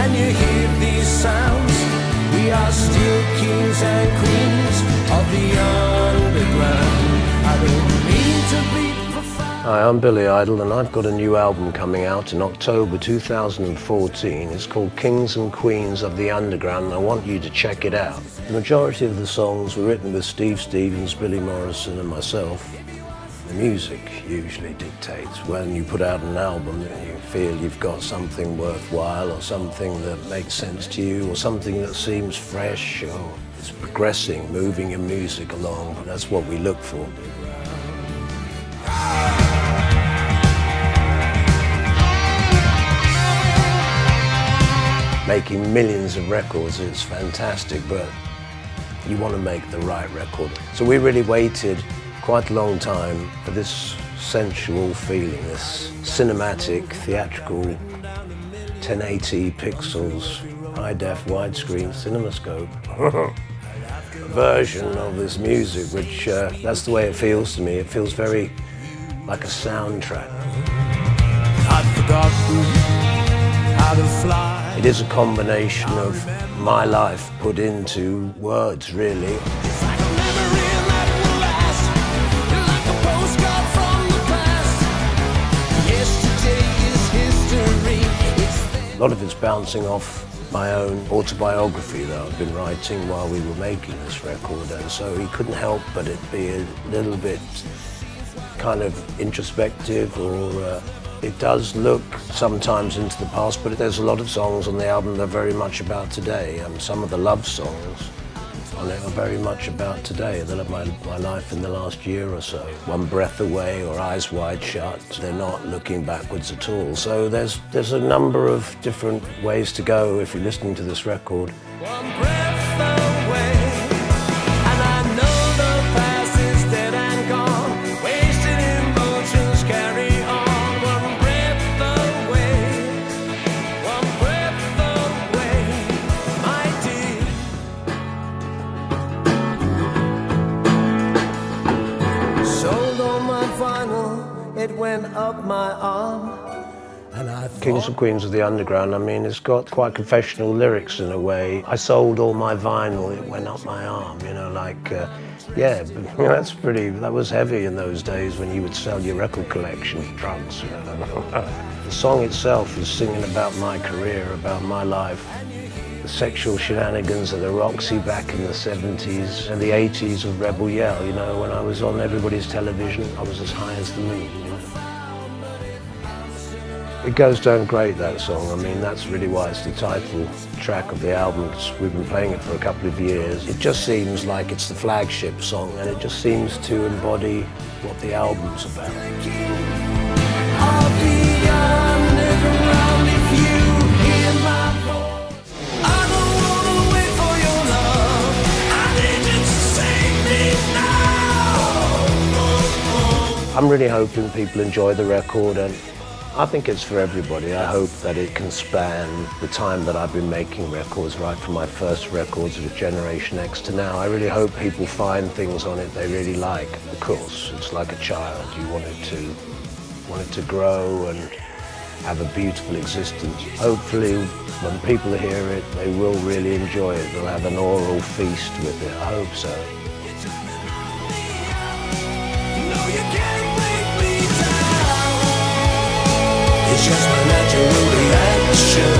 Can you hear these sounds? We are still kings and queens of the underground. I don't mean to be profound. Hi, I'm Billy Idol and I've got a new album coming out in October 2014. It's called Kings and Queens of the Underground and I want you to check it out. The majority of the songs were written with Steve Stevens, Billy Morrison and myself. The music usually dictates when you put out an album that you feel you've got something worthwhile or something that makes sense to you or something that seems fresh or it's progressing, moving your music along. That's what we look for. Making millions of records is fantastic, but you want to make the right record. So we really waited quite a long time for this sensual feeling, this cinematic, theatrical, 1080 pixels, high-def, widescreen, cinemascope version of this music, which that's the way it feels to me. It feels very like a soundtrack. I've forgotten how to fly. It is a combination of my life put into words, really. A lot of it's bouncing off my own autobiography that I've been writing while we were making this record, and so he couldn't help but it be a little bit kind of introspective, or it does look sometimes into the past, but there's a lot of songs on the album that are very much about today. Some of the love songs on it are very much about today. They love my life in the last year or so. One Breath Away or Eyes Wide Shut, they're not looking backwards at all. So there's a number of different ways to go if you're listening to this record. One breath away, and I know the past is dead and gone. Wasted emotions carry on. One breath away, my dear. Sold on my vinyl, it went up my arm. And I Kings and Queens of the Underground, I mean, it's got quite confessional lyrics in a way. I sold all my vinyl, it went up my arm, you know, like, yeah, but, you know, that was heavy in those days when you would sell your record collection to drunks, you know. The song itself is singing about my career, about my life, the sexual shenanigans of the Roxy back in the 70s and the 80s of Rebel Yell, you know, when I was on everybody's television, I was as high as the moon, you know. It goes down great, that song. I mean, that's really why it's the title track of the album. We've been playing it for a couple of years. It just seems like it's the flagship song, and it just seems to embody what the album's about. I'm really hoping people enjoy the record, and I think it's for everybody. I hope that it can span the time that I've been making records, right from my first records with Generation X to now. I really hope people find things on it they really like. Of course, it's like a child. You want it to grow and have a beautiful existence. Hopefully, when people hear it, they will really enjoy it. They'll have an oral feast with it. I hope so. It's just my natural reaction.